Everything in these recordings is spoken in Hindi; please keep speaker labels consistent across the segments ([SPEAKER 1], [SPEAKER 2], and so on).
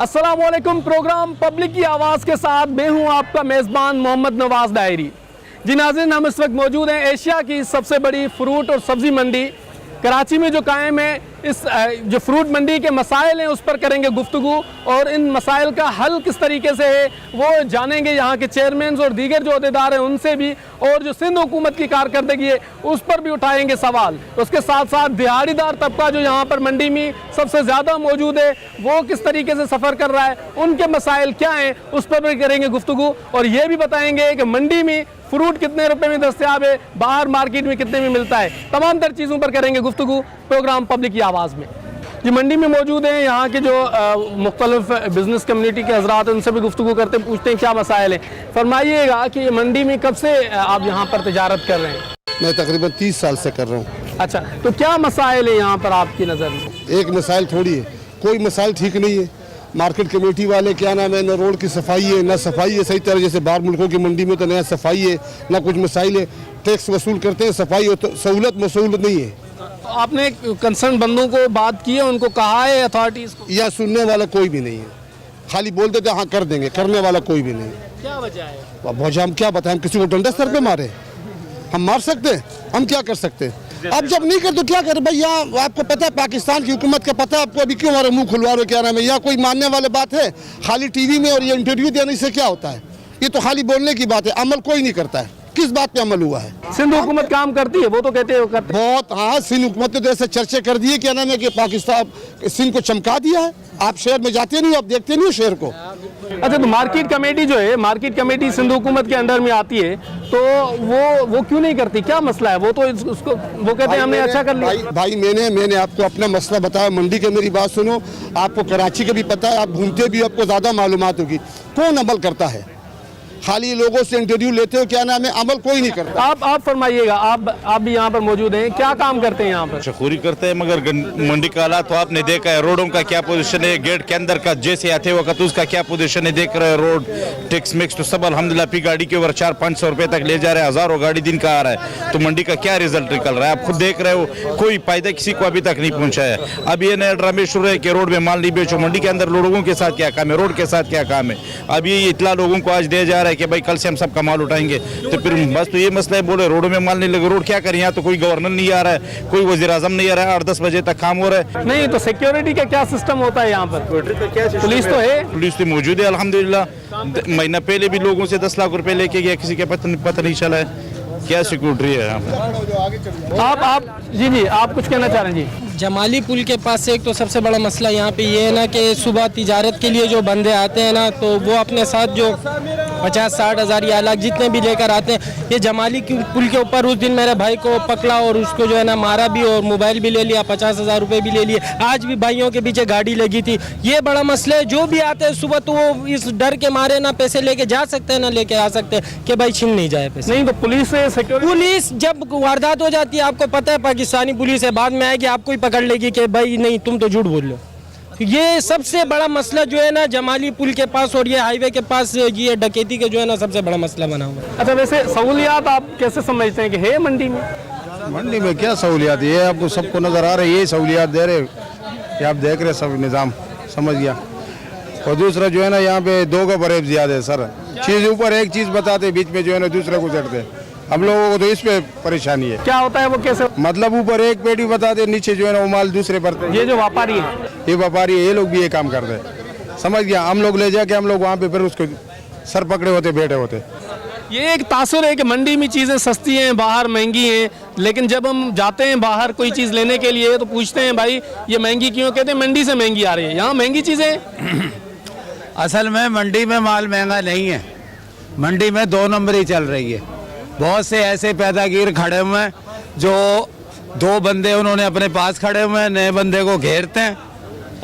[SPEAKER 1] अस्सलामुअलैकुम। प्रोग्राम पब्लिक की आवाज़ के साथ मैं हूं आपका मेज़बान मोहम्मद नवाज़ डायरी। जी नाज़रीन, हम इस वक्त मौजूद हैं एशिया की सबसे बड़ी फ्रूट और सब्ज़ी मंडी कराची में जो कायम है। इस जो फ्रूट मंडी के मसाइल हैं उस पर करेंगे गुफ्तगू और इन मसाइल का हल किस तरीके से है वो जानेंगे यहाँ के चेयरमैन और दीगर जो अहदेदार हैं उनसे भी, और जो सिंध हुकूमत की कारकर्दगी है उस पर भी उठाएंगे सवाल। उसके साथ साथ दिहाड़ीदार तबका जो यहाँ पर मंडी में सबसे ज़्यादा मौजूद है वो किस तरीके से सफ़र कर रहा है, उनके मसाइल क्या हैं उस पर भी करेंगे गुफ्तगू। और ये भी बताएंगे कि मंडी में फ्रूट कितने रुपए में दस्तयाब है, बाहर मार्केट में कितने में मिलता है। तमाम तर चीज़ों पर करेंगे गुफ्तगू प्रोग्राम पब्लिक की आवाज़ में। जी मंडी में मौजूद हैं यहाँ के जो मुख्तलिफ बिज़नेस कम्युनिटी के हज़रात हैं, उनसे भी गुफ्तगू करते हैं, पूछते हैं क्या मसाइल हैं। फरमाइएगा कि मंडी में कब से आप यहाँ पर तिजारत कर रहे हैं?
[SPEAKER 2] मैं तकरीबन 30 साल से कर रहा हूँ।
[SPEAKER 1] अच्छा, तो क्या मसाइल है यहाँ पर आपकी नज़र में?
[SPEAKER 2] एक मसाइल थोड़ी है, कोई मसाइल ठीक नहीं है। मार्केट कमेटी वाले क्या नाम है, न रोड की सफाई है, न सफाई है सही तरह। जैसे बाहर मुल्कों की मंडी में तो नया सफाई है, न कुछ मसाइल है। टैक्स वसूल करते हैं, सफाई हो तो सहूलत नहीं है।
[SPEAKER 1] तो आपने कंसर्न बंदों को बात की है, उनको कहा है अथॉरिटीज़ को?
[SPEAKER 2] या सुनने वाला कोई भी नहीं है, खाली बोल देते हाँ कर देंगे, करने वाला कोई भी नहीं।
[SPEAKER 1] क्या वजह है?
[SPEAKER 2] वजह हम क्या बताएं, हम किसी को डंडा सर पे मारे? हम मार सकते हैं? हम क्या कर सकते हैं? अब जब नहीं कर तो क्या करें भाई। यहाँ आपको पता है पाकिस्तान की हुकूमत का पता है आपको, अभी क्यों हमारे मुंह खुलवा रहे, क्या नाम है? यहाँ कोई मानने वाली बात है? खाली टीवी में और ये इंटरव्यू देने से क्या होता है? ये तो खाली बोलने की बात है, अमल कोई नहीं करता है। किस बात पे अमल हुआ है?
[SPEAKER 1] सिंध हुकूमत काम करती है, वो तो कहते हैं करते
[SPEAKER 2] बहुत। हाँ, सिंध हुकूमत ने तो ऐसे चर्चे कर दिए क्या नाम है कि पाकिस्तान सिंध को चमका दिया है। आप शहर में जाते नहीं, आप देखते नहीं हो शहर को।
[SPEAKER 1] अच्छा, तो मार्केट कमेटी जो है, मार्केट कमेटी सिंध हुकूमत के अंडर में आती है, तो वो क्यों नहीं करती? क्या मसला है? वो तो उसको वो कहते हैं हमने अच्छा कर लिया।
[SPEAKER 2] भाई मैंने आपको अपना मसला बताया मंडी के। मेरी बात सुनो, आपको कराची का भी पता है, आप घूमते भी, आपको ज़्यादा मालूमात होगी। कौन अमल करता है? खाली लोगों से इंटरव्यू लेते हो, क्या नाम है, अमल कोई नहीं करता।
[SPEAKER 1] आप फरमाइएगा, आप भी यहाँ पर मौजूद हैं, क्या काम करते हैं यहाँ पर?
[SPEAKER 3] शखूरी करते हैं, मगर मंडी का हालात तो आपने देखा है। रोडों का क्या पोजीशन है, गेट के अंदर का जैसे आते वक्त उसका क्या पोजीशन है, देख रहे हैं। रोड टैक्स मिक्स तो सब अल्हम्दुलिल्लाह पी गाड़ी के ऊपर 400-500 रुपए तक ले जा रहे हैं। हज़ारों गाड़ी दिन का आ रहा है, तो मंडी का क्या रिजल्ट निकल रहा है आप खुद देख रहे हो। कोई फायदा किसी को अभी तक नहीं पहुंचा है। अब ये नया ड्रामे शुरू है कि रोड में माल नहीं बेचो। मंडी के अंदर लोगों के साथ क्या काम है, रोड के साथ क्या काम है? अब ये इतना लोगों को आज दिया जा रहा है कि भाई कल से हम सब का माल उठाएंगे, तो फिर बस तो ये मसला है, बोले रोडों में माल नहीं लगे। रोड क्या करें? यहाँ तो कोई गवर्नर नहीं आ रहा है, कोई वजीर आजम नहीं आ रहा है। 8-10 बजे तक काम हो रहा है।
[SPEAKER 1] नहीं तो सिक्योरिटी का क्या सिस्टम होता है यहाँ पर? पुलिस तो है,
[SPEAKER 3] पुलिस तो मौजूद है अल्हम्दुलिल्लाह। महीना पहले भी लोगों से 10 लाख रुपए लेके गया, किसी के पता नहीं चला है। क्या सिक्योरिटी है यहाँ पर?
[SPEAKER 1] आप जी आप कुछ कहना चाह रहे हैं? जी,
[SPEAKER 4] जमाली पुल के पास से एक तो सबसे बड़ा मसला यहाँ पे ये है ना कि सुबह तिजारत के लिए जो बंदे आते हैं ना, तो वो अपने साथ जो 50-60 हज़ार या लाख जितने भी लेकर आते हैं। ये जमाली पुल के ऊपर उस दिन मेरे भाई को पकड़ा और उसको जो है ना मारा भी, और मोबाइल भी ले लिया, 50,000 रुपये भी ले लिए। आज भी भाइयों के पीछे गाड़ी लगी थी। ये बड़ा मसला है। जो भी आते हैं सुबह तो वो इस डर के मारे ना पैसे लेके जा सकते हैं ना लेके आ सकते हैं कि भाई छीन नहीं जाए पैसे।
[SPEAKER 1] नहीं तो पुलिस
[SPEAKER 4] जब वारदात हो जाती है, आपको पता है पाकिस्तानी पुलिस है, बाद में आएगी आपको ही पकड़ लेगी कि भाई नहीं तुम तो झूठ बोल रहे हो। ये सबसे बड़ा मसला जो है ना जमाली पुल के पास और ये हाईवे के पास, ये डकैती के जो है ना सबसे बड़ा मसला बना हुआ है।
[SPEAKER 1] अच्छा, वैसे सहूलियात आप कैसे समझते हैं कि है मंडी में?
[SPEAKER 5] मंडी में क्या सहूलियात है? ये आपको सबको नज़र आ रही है, ये सहूलियात दे रहे ये आप देख रहे सब निज़ाम, समझ गया। और दूसरा जो है ना यहाँ पे दो का बरेब ज़्यादा है सर। चीज़ ऊपर एक चीज़ बताते, बीच में जो है ना दूसरे को चढ़ते। हम लोगों को तो इस पे परेशानी है।
[SPEAKER 1] क्या होता है वो कैसे?
[SPEAKER 5] मतलब ऊपर एक पेटी बताते, नीचे जो है ना वो माल दूसरे पर।
[SPEAKER 1] ये जो व्यापारी है,
[SPEAKER 5] ये व्यापारी है, ये लोग भी ये काम करते हैं, समझ गया। हम लोग ले जाके हम लोग वहाँ पे फिर उसको सर पकड़े होते, बैठे होते।
[SPEAKER 1] ये एक तासुर है कि मंडी में चीज़ें सस्ती हैं, बाहर महंगी हैं। लेकिन जब हम जाते हैं बाहर कोई चीज़ लेने के लिए तो पूछते हैं भाई ये महंगी क्यों? कहते हैं मंडी से महंगी आ रही है। यहाँ महंगी चीज़ें
[SPEAKER 6] असल में मंडी में माल महंगा नहीं है, मंडी में 2 नंबर ही चल रही है। बहुत से ऐसे पैदागीर खड़े हुए हैं जो 2 बंदे उन्होंने अपने पास खड़े हुए हैं, नए बंदे को घेरते हैं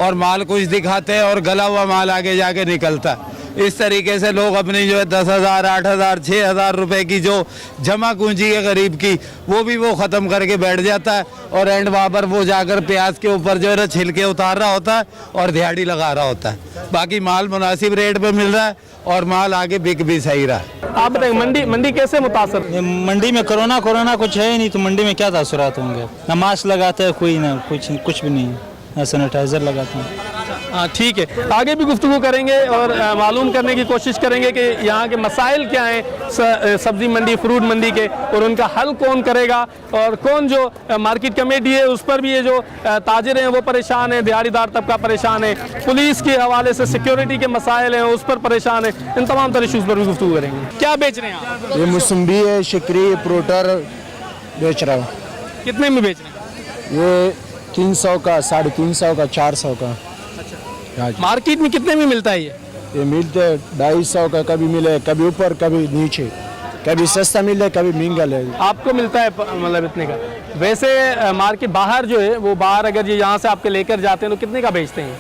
[SPEAKER 6] और माल कुछ दिखाते हैं और गला हुआ माल आगे जाके निकलता है। इस तरीके से लोग अपनी जो है 10,000, 8,000, 6,000 रुपए की जो जमा पूंजी है गरीब की, वो भी वो ख़त्म करके बैठ जाता है। और एंड वहाँ पर वो जाकर प्याज के ऊपर जो है ना छिलके उतार रहा होता है और दिहाड़ी लगा रहा होता है। बाकी माल मुनासिब रेट पे मिल रहा है और माल आगे बिक भी सही रहा है।
[SPEAKER 1] आप बताएं मंडी कैसे मुतासर?
[SPEAKER 7] मंडी में कोरोना कुछ है ही नहीं, तो मंडी में क्या तासुरात होंगे? ना मास्क लगाते हैं कोई, ना कुछ भी नहीं, ना सैनिटाइजर लगाते हैं।
[SPEAKER 1] हाँ ठीक है, आगे भी गुफ्तगू करेंगे और मालूम करने की कोशिश करेंगे कि यहाँ के मसाइल क्या हैं सब्जी मंडी, फ्रूट मंडी के, और उनका हल कौन करेगा, और कौन जो मार्केट कमेटी है उस पर भी ये जो ताजिर हैं वो परेशान है, दिहाड़ीदार तबका परेशान है, पुलिस के हवाले से सिक्योरिटी के मसाइल हैं उस पर परेशान है। इन तमाम तरह इशूज़ पर भी गुफ्तगू करेंगे। क्या बेच रहे हैं आप?
[SPEAKER 5] ये मौसम्बी है, शिकरी, फ्रूटर बेच रहा हूँ।
[SPEAKER 1] कितने में बेच रहे हैं?
[SPEAKER 5] ये 300 का, 350 का, 400 का।
[SPEAKER 1] मार्केट में कितने में मिलता है
[SPEAKER 5] ये मिलते 250 का, कभी मिले, कभी ऊपर कभी नीचे, कभी सस्ता मिले, कभी महंगा ले।
[SPEAKER 1] आपको मिलता है मतलब इतने का? वैसे मार्केट बाहर जो है वो बाहर अगर ये यहाँ से आपके लेकर जाते हैं तो कितने का बेचते हैं?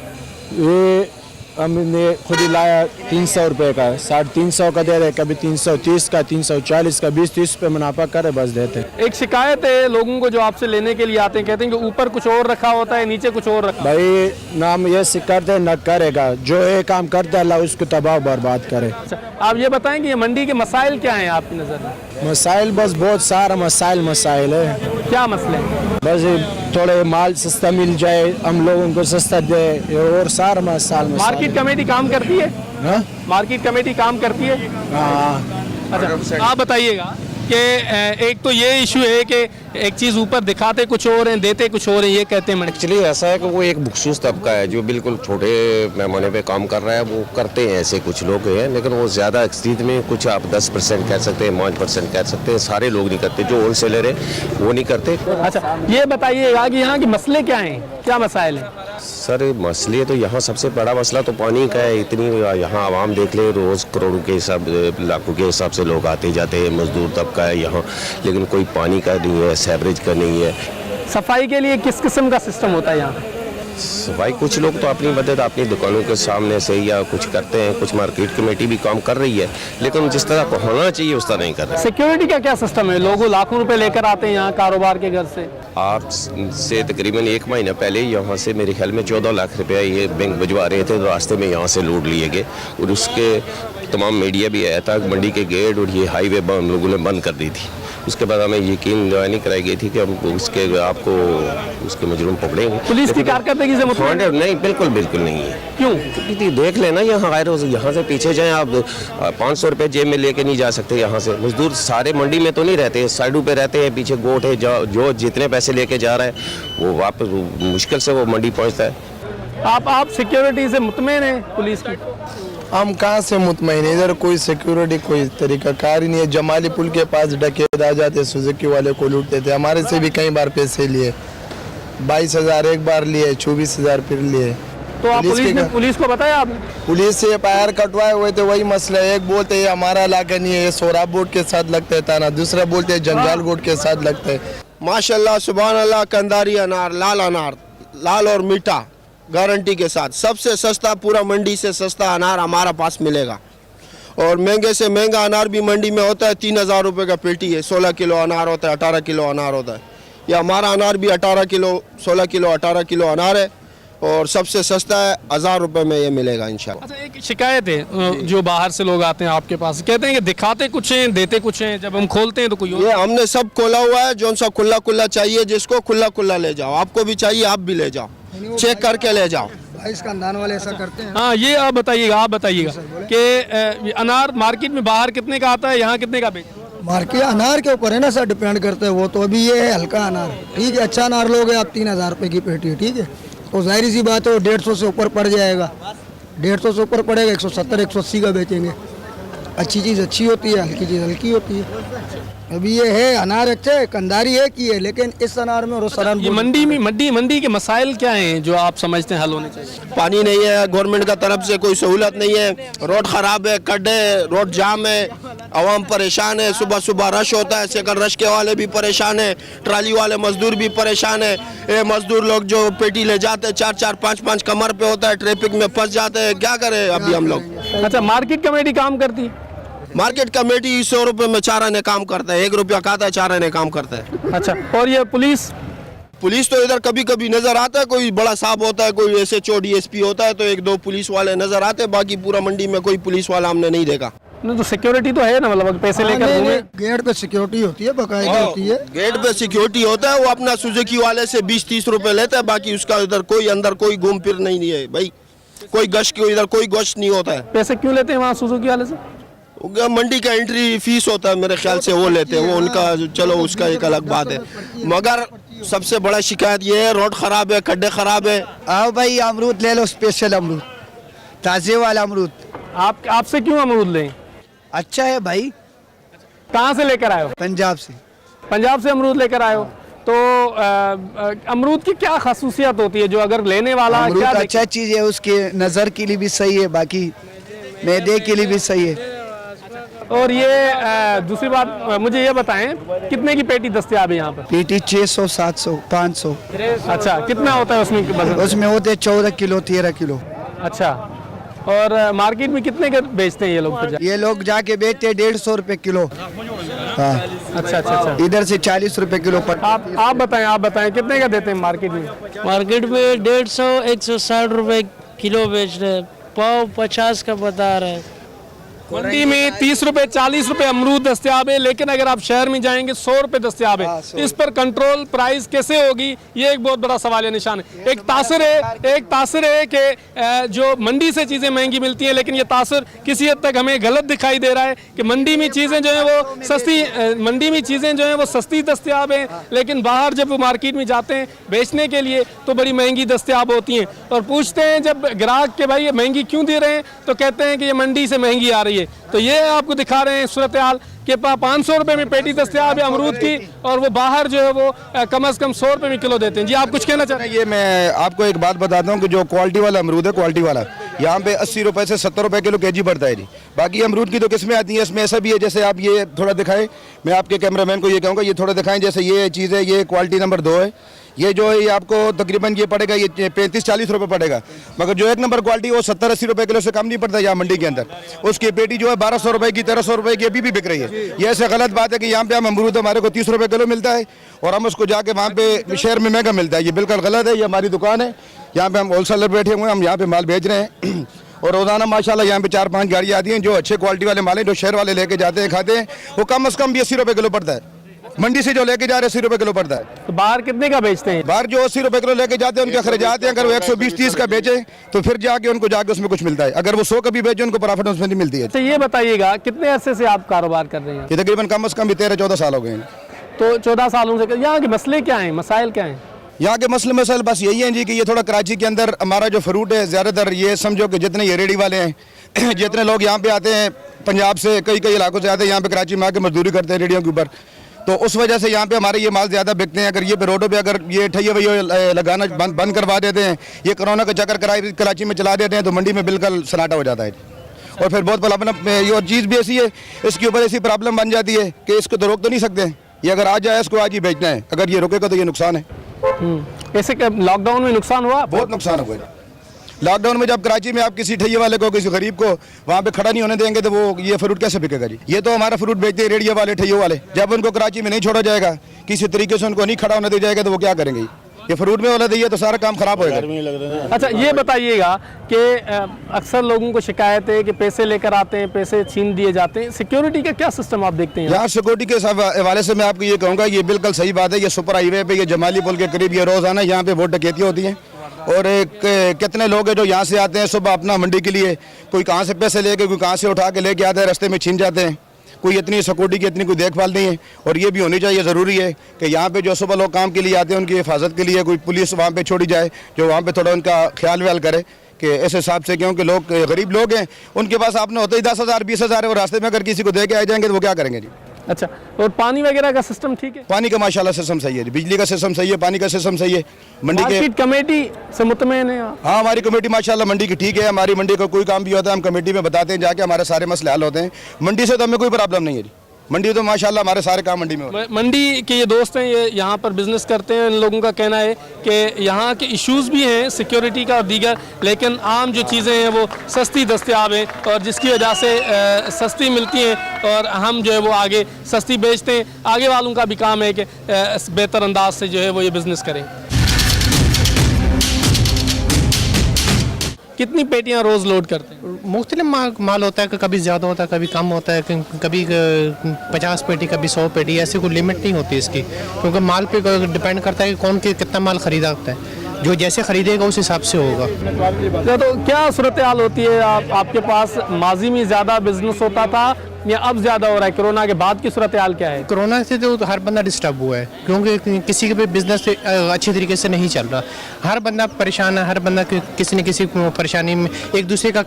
[SPEAKER 5] ये हमने खुद ही लाया 300 रुपये का, 350 का दे रहे, कभी 330 का, 340 का, 20-30 पे मुनाफा करे बस देते।
[SPEAKER 1] एक शिकायत है लोगों को जो आपसे लेने के लिए आते हैं, कहते हैं कि ऊपर कुछ और रखा होता है, नीचे कुछ और रखा।
[SPEAKER 5] भाई नाम ये सिखाते न करेगा, जो ये काम करता है अल्लाह उसको तबाह बर्बाद करे।
[SPEAKER 1] अच्छा, आप ये बताएं कि ये मंडी के मसाइल क्या हैं आपकी नज़र में?
[SPEAKER 5] मसाइल बस बहुत सारा मसाइल है।
[SPEAKER 1] क्या मसले हैं?
[SPEAKER 5] बस थोड़े माल सस्ता मिल जाए, हम लोगों को सस्ता दे, और सारा मसाइल।
[SPEAKER 1] मार्केट कमेटी काम करती है?
[SPEAKER 5] हाँ?
[SPEAKER 1] मार्केट कमेटी काम करती है?
[SPEAKER 5] हाँ।
[SPEAKER 1] अच्छा, आप बताइएगा कि एक तो ये इशू है कि एक चीज़ ऊपर दिखाते कुछ और हैं, देते कुछ और हैं, ये कहते हैं।
[SPEAKER 8] एक्चुअली ऐसा है कि वो एक बखसूस तबका है जो बिल्कुल छोटे पैमाने पे काम कर रहा है, वो करते हैं ऐसे कुछ लोग हैं, लेकिन वो ज़्यादा एक्सटीज में कुछ आप 10% कह सकते हैं, 5% कह सकते हैं, सारे लोग नहीं करते, जो होलसेलर है वो नहीं करते।
[SPEAKER 1] अच्छा, ये बताइएगा कि यहाँ के मसले क्या हैं, क्या मसाइल हैं?
[SPEAKER 8] सर मसले तो यहाँ सबसे बड़ा मसला तो पानी का है। इतनी यहाँ आवाम देख ले, रोज़ करोड़ों के हिसाब, लाखों के हिसाब से लोग आते जाते हैं, मजदूर तबका है यहाँ, लेकिन कोई पानी का नहीं है, सेवरेज का नहीं है।
[SPEAKER 1] सफाई के लिए किस किस्म का सिस्टम होता है यहाँ?
[SPEAKER 8] भाई कुछ लोग तो अपनी मदद अपनी दुकानों के सामने से या कुछ करते हैं, कुछ मार्केट कमेटी भी काम कर रही है, लेकिन जिस तरह का होना चाहिए उस तरह नहीं कर रहे।
[SPEAKER 1] सिक्योरिटी का क्या सिस्टम है? लोग लाखों रुपए लेकर आते हैं यहाँ कारोबार के घर से।
[SPEAKER 8] आप से तकरीबन 1 महीना पहले यहाँ से मेरे ख्याल में 14 लाख रुपया ये बैंक भिजवा रहे थे, तो रास्ते में यहाँ से लूट लिए गए, और उसके तमाम मीडिया भी आया था। मंडी के गेट और ये हाईवे हम लोगों ने बंद कर दी थी। उसके बाद हमें यकीन दवानी कराई गई थी कि हम उसके आपको उसके मजरूम पकड़ेंगे।
[SPEAKER 1] पुलिस की कारकर्दगी से मुतमईन?
[SPEAKER 8] नहीं, बिल्कुल नहीं है।
[SPEAKER 1] क्यों?
[SPEAKER 8] क्योंकि देख लेना यहाँ गैर यहाँ से पीछे जाएं आप, 500 रुपये जेब में लेके नहीं जा सकते यहाँ से। मजदूर सारे मंडी में तो नहीं रहते, साइडों पे रहते हैं, पीछे गोट है, जो जितने पैसे लेके जा रहा है वो वापस मुश्किल से वो मंडी पहुँचता है।
[SPEAKER 1] आप सिक्योरिटी से मुतमईन हैं पुलिस की?
[SPEAKER 5] हम कहाँ से मुतमईन है, इधर कोई सिक्योरिटी कोई तरीका कार ही नहीं है। जमाली पुल के पास डकैत आ जाते, सुजुकी वाले को लूटते थे, हमारे से भी कई बार पैसे लिए, 22,000 एक बार लिए, 24,000 फिर लिए।
[SPEAKER 1] तो आप पुलिस को बताया आपने?
[SPEAKER 5] पुलिस से पैर कटवाए हुए थे, वही मसला है। एक बोलते हैं हमारा इलाका नहीं है, ये सोराब बोर्ड के साथ लगता है थाना, दूसरा बोलते हैं जंजाल बोर्ड के साथ लगता है।
[SPEAKER 2] माशाल्लाह सुभान अल्लाह, कंदारी अनार, लाल और मीठा गारंटी के साथ, सबसे सस्ता, पूरा मंडी से सस्ता अनार हमारा पास मिलेगा। और महंगे से महंगा अनार भी मंडी में होता है, 3,000 रुपये का पेटी है, 16 किलो अनार होता है, 18 किलो अनार होता है। ये हमारा अनार भी 18 किलो, 16 किलो, 18 किलो अनार है, और सबसे सस्ता है, 1,000 रुपये में ये मिलेगा इंशाल्लाह।
[SPEAKER 1] अच्छा, एक शिकायत है जो बाहर से लोग आते हैं आपके पास, कहते हैं कि दिखाते कुछ हैं, देते कुछ हैं, जब हम खोलते हैं तो कोई और।
[SPEAKER 2] ये हमने सब खोला हुआ है, जो सा खुला चाहिए, जिसको खुला ले जाओ, आपको भी चाहिए आप भी ले जाओ, चेक करके ले जाओ।
[SPEAKER 5] इस खानदान वाले ऐसा करते हैं।
[SPEAKER 1] हाँ, ये आप बताइएगा कि अनार मार्केट में बाहर कितने का आता है, यहाँ कितने का बेचते हैं?
[SPEAKER 9] मार्केट अनार के ऊपर है ना सर, डिपेंड करते हैं वो तो। अभी ये है हल्का अनार, ठीक है, अच्छा अनार लोगे आप 3,000 रुपये की पेटी, ठीक है, तो जाहिर सी बात है वो 150 से ऊपर पड़ जाएगा, 150 से ऊपर पड़ेगा, 170 180 का बेचेंगे। अच्छी चीज़ अच्छी होती है, हल्की चीज़ हल्की होती है। अभी ये है अनार अच्छा है, कंदारी एक ही है, लेकिन इस अनार में और उस अनार में
[SPEAKER 1] ये मंडी के मसाइल क्या हैं जो आप समझते हैं हल होने चाहिए?
[SPEAKER 2] पानी नहीं है, गवर्नमेंट का तरफ से कोई सहूलत नहीं है, रोड खराब है, गड्ढे, रोड जाम है, आवाम परेशान है, सुबह सुबह रश होता है, सेकंड रश के वाले भी परेशान है, ट्राली वाले मजदूर भी परेशान है। ये मजदूर लोग जो पेटी ले जाते हैं 4-4 5-5 कमर पे होता है, ट्रैफिक में फंस जाते हैं, क्या करें अभी हम लोग।
[SPEAKER 1] अच्छा, मार्केट कमेटी काम करती है?
[SPEAKER 2] मार्केट कमेटी 100 रुपये में 4 आने काम करता है, 1 रुपया खाता है, 4 आने काम करता है।
[SPEAKER 1] अच्छा, और ये पुलिस
[SPEAKER 2] तो इधर कभी कभी नजर आता है, कोई बड़ा साहब होता है, कोई SHO DSP होता है, तो 1-2 पुलिस वाले नजर आते हैं, बाकी पूरा मंडी में कोई पुलिस वाला हमने नहीं देखा।
[SPEAKER 1] नहीं तो सिक्योरिटी तो है ना, मतलब पैसे लेकर घूमे?
[SPEAKER 9] गेट पे सिक्योरिटी होती है, बाकायदा होती है।
[SPEAKER 2] गेट पे सिक्योरिटी होता है, वो अपना सुजुकी वाले से 20-30 रुपए लेता है, बाकी उसका इधर कोई अंदर कोई घूम फिर नहीं है भाई।
[SPEAKER 10] कोई गश्त की इधर कोई गोश्त नहीं होता है।
[SPEAKER 1] पैसे क्यों लेते हैं वहाँ सुजुकी वाले से?
[SPEAKER 10] मंडी का एंट्री फीस होता है मेरे ख्याल से, वो लेते हैं, वो उनका चलो उसका एक अलग बात है। मगर सबसे बड़ा शिकायत ये है रोड खराब है, खड्डे खराब है।
[SPEAKER 9] आओ भाई अमरूद ले लो, स्पेशल अमरूद, ताज़े वाला अमरूद।
[SPEAKER 1] आपसे क्यों अमरूद लें?
[SPEAKER 9] अच्छा है भाई।
[SPEAKER 1] कहाँ से लेकर आए हो?
[SPEAKER 9] पंजाब से।
[SPEAKER 1] पंजाब से अमरूद लेकर आए हो, तो अमरूद की क्या खासूसियत होती है जो अगर लेने वाला
[SPEAKER 9] अमरूद
[SPEAKER 1] क्या
[SPEAKER 9] अच्छा चीज़ है, उसके नज़र के लिए भी सही है, बाकी मैदे के लिए भी सही है।
[SPEAKER 1] और ये दूसरी बात मुझे ये बताएं, कितने की पेटी दस्तयाब है यहाँ पर?
[SPEAKER 9] पेटी 600, 700, 500।
[SPEAKER 1] अच्छा, कितना होता है उसमें वजन?
[SPEAKER 9] उसमें होते 14 किलो, 13 किलो।
[SPEAKER 1] अच्छा, और मार्केट में कितने के बेचते हैं ये लोग फिर?
[SPEAKER 9] ये लोग जाके बेचते हैं 150 रुपए किलो। हाँ।
[SPEAKER 1] अच्छा अच्छा अच्छा।
[SPEAKER 9] इधर से 40 रुपए किलो पर।
[SPEAKER 1] आप बताएं कितने का देते हैं मार्केट में?
[SPEAKER 4] मार्केट में 150, 160 रुपए किलो बेच रहे हैं, पाव 50 का बता रहे हैं।
[SPEAKER 1] मंडी में 30 रुपए 40 रुपए अमरूद दस्तयाब है, लेकिन अगर आप शहर में जाएंगे 100 रुपए दस्तयाब है। इस पर कंट्रोल प्राइस कैसे होगी, ये एक बहुत बड़ा सवाल है, निशान है। एक तासर है कि जो मंडी से चीज़ें महंगी मिलती हैं, लेकिन ये तासर किसी हद तक हमें गलत दिखाई दे रहा है कि मंडी में चीज़ें जो हैं वो सस्ती दस्तयाब हैं, लेकिन बाहर जब वो मार्केट में जाते हैं बेचने के लिए तो बड़ी महंगी दस्तयाब होती हैं। और पूछते हैं जब ग्राहक के भाई ये महंगी क्यों दे रहे हैं, तो कहते हैं कि ये मंडी से महंगी आ रही है। तो ये आपको दिखा रहे हैं सूरत हाल के 500 रुपए में पेटी दस्तयाब है अमरूद की, और वो बाहर जो है वो कम से कम 100 रुपए में किलो देते हैं। जी आप कुछ कहना चाह रहे हैं?
[SPEAKER 5] ये मैं आपको एक बात बताता हूँ कि जो क्वालिटी वाला अमरूद है, क्वालिटी वाला यहाँ पे 80 रुपए से 70 रुपए किलो केजी पड़ता है जी। बाकी अमरूद की तो किस्में आती हैं, इसमें ऐसा भी है, जैसे आप ये थोड़ा दिखाएं, मैं आपके कैमरामैन को ये कहूँगा ये थोड़ा दिखाएं, जैसे ये चीज़ है, ये क्वालिटी नंबर 2 है, ये जो है ये आपको तकरीबन ये पड़ेगा, ये 35-40 रुपए पड़ेगा। मगर जो एक नंबर क्वालिटी वो 70-80 रुपए किलो से कम नहीं पड़ता यहाँ मंडी के अंदर। उसकी पेटी जो है 1200 रुपए की, 1300 रुपए की अभी भी बिक रही है। ये ऐसे गलत बात है कि यहाँ पे हम अमरूद हमारे को 30 रुपए किलो मिलता है और हम उसको जाके वहाँ पे शहर में महंगा मिलता है। ये बिल्कुल गलत है। ये हमारी दुकान है, यहाँ पे हम होलसेलर बैठे हुए हैं, हम यहाँ पे माल बेच रहे हैं और रोजाना माशाल्लाह यहाँ पे 4-5 गाड़ियाँ आती हैं जो अच्छे क्वालिटी वाले माल हैं, जो शहर वाले लेके जाते हैं खाते हैं, वो कम से कम भी 80 रुपए किलो पड़ता है। मंडी से जो लेके जा रहे हैं 80 रुपए किलो पड़ता है।
[SPEAKER 1] तो बाहर कितने का बेचते हैं?
[SPEAKER 5] बाहर जो 80 रुपए किलो लेके जाते हैं उनके खर्चाते हैं, अगर वो 120-30 का बेचे तो फिर जाके उनको जाके उसमें कुछ मिलता है, अगर वो 100 का भी बेचे उनको प्रॉफिट उसमें नहीं मिलती है।
[SPEAKER 1] तो ये बताइएगा कितने अरसे से आप कारोबार कर रहे हैं?
[SPEAKER 5] ये तकरीबन कम से कम भी 13-14 साल हो गए हैं।
[SPEAKER 1] तो 14 सालों से यहाँ के मसले क्या हैं, मसाइल क्या हैं?
[SPEAKER 5] यहाँ के मसले बस यही हैं जी कि ये थोड़ा कराची के अंदर हमारा जो फ्रूट है ज़्यादातर ये समझो कि जितने ये रेडी वाले हैं जितने लोग यहाँ पे आते हैं पंजाब से कई इलाकों से आते हैं यहाँ पे कराची में आके मजदूरी करते हैं रेडियो के ऊपर, तो उस वजह से यहाँ पे हमारे ये माल ज़्यादा बिकते हैं। अगर ये पे रोडों पे अगर ये ठैये वैये लगाना बंद करवा देते हैं, ये कोरोना का चक्कर कराची में चला देते हैं, तो मंडी में बिल्कुल सन्नाटा हो जाता है। और फिर बहुत अपना ये और चीज़ भी ऐसी है, इसके ऊपर ऐसी प्रॉब्लम बन जाती है कि इसको तो रोक तो नहीं सकते, ये अगर आ जाए इसको आज ही बेचना है, अगर ये रुकेगा तो ये नुकसान है।
[SPEAKER 1] ऐसे लॉकडाउन में नुकसान हुआ?
[SPEAKER 5] बहुत नुकसान हुआ। लॉकडाउन में जब कराची में आप किसी ठैये वाले को, किसी गरीब को वहाँ पे खड़ा नहीं होने देंगे तो वो ये फ्रूट कैसे बिकेगा जी? ये तो हमारा फ्रूट बेचते हैं रेडियो वाले, ठैये वाले, जब उनको कराची में नहीं छोड़ा जाएगा, किसी तरीके से उनको नहीं खड़ा होने दिया जाएगा तो वो क्या करेंगे? ये फ्रूट में वाला दिए तो सारा काम खराब होगा।
[SPEAKER 1] अच्छा ये बताइएगा कि अक्सर लोगों को शिकायत है कि पैसे लेकर आते हैं, पैसे छीन दिए जाते हैं, सिक्योरिटी का क्या सिस्टम आप देखते हैं?
[SPEAKER 5] यार सिक्योरिटी के हवाले से मैं आपको ये कहूँगा, ये बिल्कुल सही बात है। ये सुपर हाईवे पे, ये जमाली पुल के करीब ये रोज़ाना यहाँ पे वोट डकैती होती है और कितने लोग हैं जो यहाँ से आते हैं सुबह अपना मंडी के लिए, कोई कहाँ से पैसे लेके, कोई कहाँ से उठा के लेके आते हैं, रास्ते में छीन जाते हैं। कोई इतनी सिक्योरिटी की इतनी कोई देखभाल नहीं है और ये भी होनी चाहिए, ज़रूरी है कि यहाँ पे जो सुबह लोग काम के लिए आते हैं उनकी हिफाजत के लिए कोई पुलिस वहाँ पे छोड़ी जाए, जो वहाँ पे थोड़ा उनका ख्याल व्याल करे कि इस हिसाब से, क्योंकि लोग गरीब लोग हैं, उनके पास आपने होते ही 10,000 20,000 है और रास्ते में अगर किसी को दे के आ जाएंगे तो वो क्या करेंगे जी?
[SPEAKER 1] अच्छा, और पानी वगैरह का सिस्टम ठीक है?
[SPEAKER 5] पानी का माशाल्लाह सिस्टम सही है, बिजली का सिस्टम सही है, पानी का सिस्टम सही है। मंडी के
[SPEAKER 1] कमेटी से मुतमईन है?
[SPEAKER 5] हाँ, हमारी कमेटी माशाल्लाह मंडी की ठीक है। हमारी मंडी का कोई काम भी होता है हम कमेटी में बताते हैं जाके, हमारे सारे मसले हल होते हैं। मंडी से तो हमें कोई प्रॉब्लम नहीं है जी, मंडी तो माशाल्लाह हमारे सारे काम मंडी में होते हैं।
[SPEAKER 1] मंडी के ये दोस्त हैं, ये यहाँ पर बिजनेस करते हैं, इन लोगों का कहना है कि यहाँ के इश्यूज़ भी हैं सिक्योरिटी का और दीगर, लेकिन आम जो चीज़ें हैं वो सस्ती दस्तयाब हैं और जिसकी वजह से सस्ती मिलती हैं और हम जो है वो आगे सस्ती बेचते हैं। आगे वालों का भी काम है कि बेहतर अंदाज से जो है वो ये बिज़नेस करें। कितनी पेटियां रोज़ लोड करते हैं?
[SPEAKER 11] मुख्तलिफ माल होता है कि कभी ज़्यादा होता है, कभी कम होता है, कभी 50 पेटी, कभी 100 पेटी, ऐसी कोई लिमिट नहीं होती इसकी, क्योंकि माल पे डिपेंड करता है कि कौन कितना माल ख़रीदा होता है। जो जैसे खरीदेगा उस हिसाब से होगा।
[SPEAKER 1] तो क्या सूरत हाल होती है? आपके पास माजी में ज़्यादा बिजनेस होता था या अब ज़्यादा हो रहा है? कोरोना के बाद की सूरत हाल क्या है?
[SPEAKER 11] कोरोना से तो हर बंदा डिस्टर्ब हुआ है, क्योंकि किसी के भी बिजनेस अच्छे तरीके से नहीं चल रहा। हर बंदा परेशान है, हर बंदा किसी न किसी परेशानी में, एक दूसरे का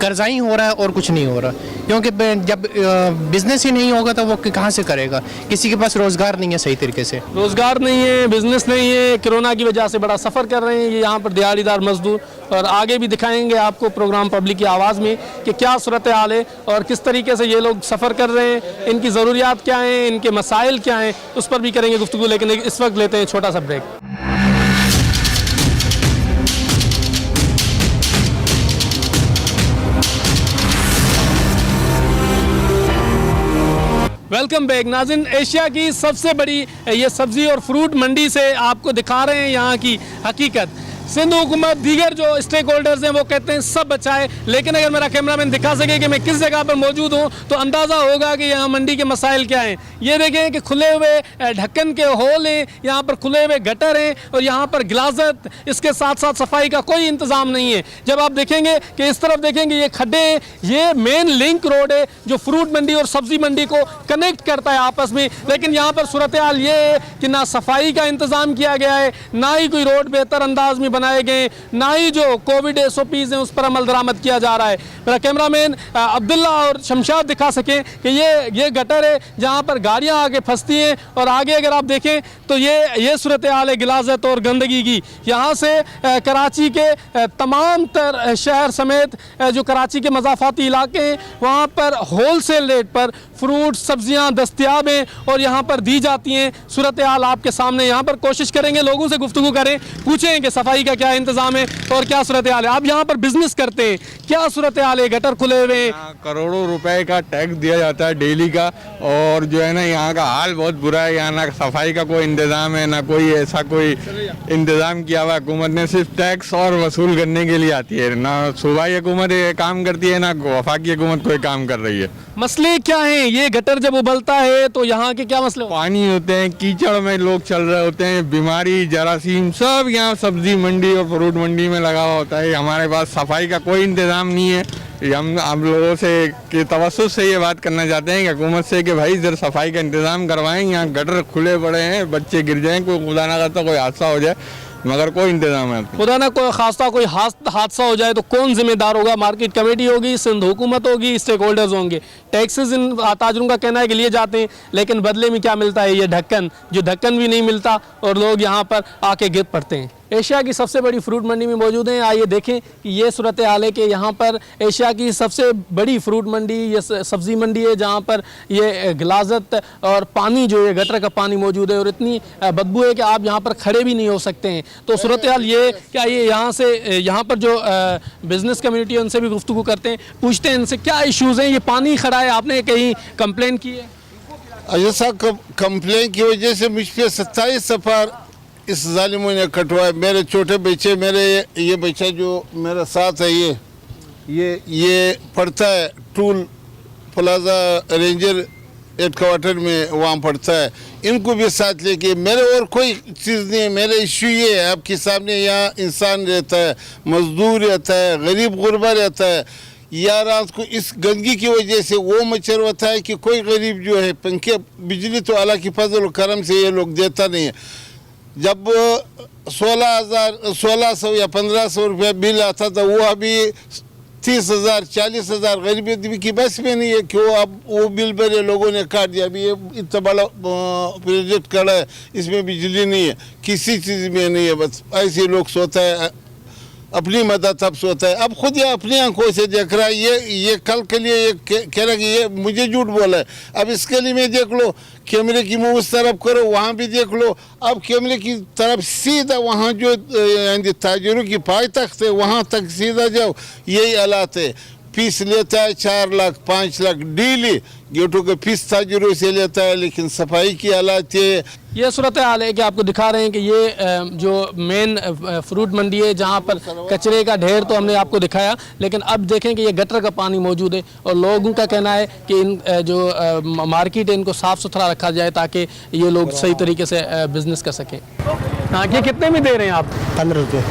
[SPEAKER 11] कर्जा ही हो रहा है और कुछ नहीं हो रहा, क्योंकि जब बिजनेस ही नहीं होगा तो वो कहाँ से करेगा? किसी के पास रोजगार नहीं है सही तरीके से,
[SPEAKER 1] रोजगार नहीं है, बिजनेस नहीं है, कोरोना की वजह से बड़ा सफ़र कर रहे हैं ये यहाँ पर दिहाड़ीदार मजदूर। और आगे भी दिखाएंगे आपको प्रोग्राम पब्लिक की आवाज़ में कि क्या सूरत हाल है और किस तरीके से ये लोग सफ़र कर रहे हैं, इनकी ज़रूरियात क्या हैं, इनके मसाइल क्या हैं, उस पर भी करेंगे गुफ्तगू। लेकिन इस वक्त लेते हैं छोटा सा ब्रेक। वेलकम बैक नाज़रीन। एशिया की सबसे बड़ी ये सब्ज़ी और फ्रूट मंडी से आपको दिखा रहे हैं यहाँ की हकीकत। सिंध हुकूमत, दीगर जो स्टेक होल्डर्स हैं वो कहते हैं सब अच्छा है, लेकिन अगर मेरा कैमरामैन दिखा सके कि मैं किस जगह पर मौजूद हूँ तो अंदाज़ा होगा कि यहाँ मंडी के मसाइल क्या हैं। ये देखें कि खुले हुए ढक्कन के होल हैं, यहाँ पर खुले हुए गटर हैं और यहाँ पर गिलाजत, इसके साथ साथ सफाई का कोई इंतज़ाम नहीं है। जब आप देखेंगे कि इस तरफ देखेंगे ये खड्डे हैं, ये मेन लिंक रोड है जो फ्रूट मंडी और सब्ज़ी मंडी को कनेक्ट करता है आपस में। लेकिन यहाँ पर सूरत हाल ये है कि ना सफाई का इंतज़ाम किया गया है, ना ही कोई रोड बेहतर अंदाज में बनाए गए, ना ही जो कोविड SOPs हैं उस पर अमल दरामद किया जा रहा है। मेरा कैमरामैन अब्दुल्ला और शमशाद दिखा सकें कि ये गटर है जहां पर गाड़ियां आके फंसती हैं। और आगे अगर आप देखें तो ये सूरत हाल है गिलाजत और गंदगी की। यहाँ से कराची के तमाम तर शहर समेत जो कराची के मज़ाफ़ाती इलाके हैं वहाँ पर होलसेल रेट पर फ्रूट सब्जियाँ दस्तयाब हैं और यहाँ पर दी जाती हैं। सूरत हाल आपके सामने, यहाँ पर कोशिश करेंगे लोगों से गुफ्तगू करें, पूछें कि सफाई का क्या इंतज़ाम है और क्या सूरत हाल है। आप यहाँ पर बिजनेस करते हैं, क्या सूरत हाल है? गटर खुले हुए हैं,
[SPEAKER 5] करोड़ों रुपए का टैक्स दिया जाता है डेली का, और जो है ना यहाँ का हाल बहुत बुरा है। यहाँ ना सफाई का कोई इंतज़ाम है, ना कोई ऐसा कोई इंतज़ाम किया हुआ। हुकूमत ने सिर्फ टैक्स और वसूल करने के लिए आती है, ना सूबाई हुकूमत काम करती है, ना वफाकी हुकूमत कोई काम कर रही है।
[SPEAKER 1] मसले क्या हैं? ये गटर जब उबलता है तो यहाँ के क्या मसले?
[SPEAKER 5] पानी होते हैं, कीचड़ में लोग चल रहे होते हैं, बीमारी जरासीम सब यहाँ सब्जी मंडी और फ्रूट मंडी में लगा हुआ होता है। हमारे पास सफाई का कोई इंतज़ाम नहीं है। हम आप लोगों से के तवज्जुह से ये बात करना चाहते हैं कि हुकूमत से कि भाई जरा सफाई का इंतज़ाम करवाएं। यहाँ गटर खुले पड़े हैं, बच्चे गिर जाएं, कोई खुदा ना करता कोई हादसा हो जाए, मगर कोई इंतजाम है।
[SPEAKER 1] खुदा ना कोई खासा कोई हादसा हो जाए तो कौन जिम्मेदार होगा? मार्केट कमेटी होगी, सिंध हुकूमत होगी, स्टेक होल्डर्स होंगे। टैक्सेस इन ताजरों का कहना है कि लिए जाते हैं, लेकिन बदले में क्या मिलता है? ये ढक्कन, जो ढक्कन भी नहीं मिलता और लोग यहाँ पर आके गिर पड़ते हैं। एशिया की सबसे बड़ी फ्रूट मंडी में मौजूद हैं। आइए देखें कि ये सूरत हाल है कि यहाँ पर एशिया की सबसे बड़ी फ्रूट मंडी, ये सब्ज़ी मंडी है जहाँ पर ये गिलाजत और पानी जो है गटर का पानी मौजूद है और इतनी बदबू है कि आप यहाँ पर खड़े भी नहीं हो सकते हैं। तो सूरत हाल ये क्या ये यहाँ पर जो बिज़नेस कम्युनिटी है उनसे भी गुफ्तगू करते हैं, पूछते हैं इनसे क्या इश्यूज़ हैं। ये पानी खड़ा है, आपने कहीं कंप्लेन की है?
[SPEAKER 2] ऐसा कंप्लेन की वजह से मुझ पर 27 सफ़र इस जालिमों ने कटवाए। मेरे छोटे बच्चे, मेरे ये बच्चा जो मेरे साथ है, ये पढ़ता है टूल प्लाजा रेंजर हेडक्वार्टर में, वहाँ पढ़ता है। इनको भी साथ लेके, मेरे और कोई चीज़ नहीं है। मेरा इशू ये है आपके सामने, यहाँ इंसान रहता है, मजदूर रहता है, गरीब गुरबा रहता है। या रात को इस गंदगी की वजह से वो मच्छर होता है कि कोई गरीब जो है पंखे, बिजली तो अल्लाह की फजल और करम से ये लोग देता नहीं है। जब 1600 या 1500 रुपया बिल आता था, वो अभी 30,000 40,000 गरीब आदमी की बस में नहीं है कि वो अब वो बिल भरे, लोगों ने काट दिया। अभी ये इतना बड़ा प्रोजेक्ट खड़ा है, इसमें बिजली नहीं है, किसी चीज़ में नहीं है, बस ऐसे लोग सोता है, अपनी मदद अब सोता है। अब खुद ये अपनी आंखों से देख रहा है। ये कल के लिए ये कह रहा कि ये मुझे झूठ बोला है। अब इसके लिए मैं देख लो, कैमरे की मुँह उस तरफ करो, वहाँ भी देख लो। अब कैमरे की तरफ सीधा वहाँ जो ताजिरों की पायदाख्त है वहाँ तक सीधा जाओ, यही हालात है। फीस लेता है 4 लाख 5 लाख डेली, गेटों के फीस ताजिरों से लेता है, लेकिन सफाई की हालात ये
[SPEAKER 1] सूरत हाल है कि आपको दिखा रहे हैं कि ये जो मेन फ्रूट मंडी है जहाँ पर कचरे का ढेर तो हमने आपको दिखाया, लेकिन अब देखें कि ये गटर का पानी मौजूद है और लोगों का कहना है कि इन जो मार्केट है इनको साफ़ सुथरा रखा जाए ताकि ये लोग सही तरीके से बिज़नेस कर सकें। हाँ, ये कितने में दे रहे हैं आप?
[SPEAKER 9] 15 रुपये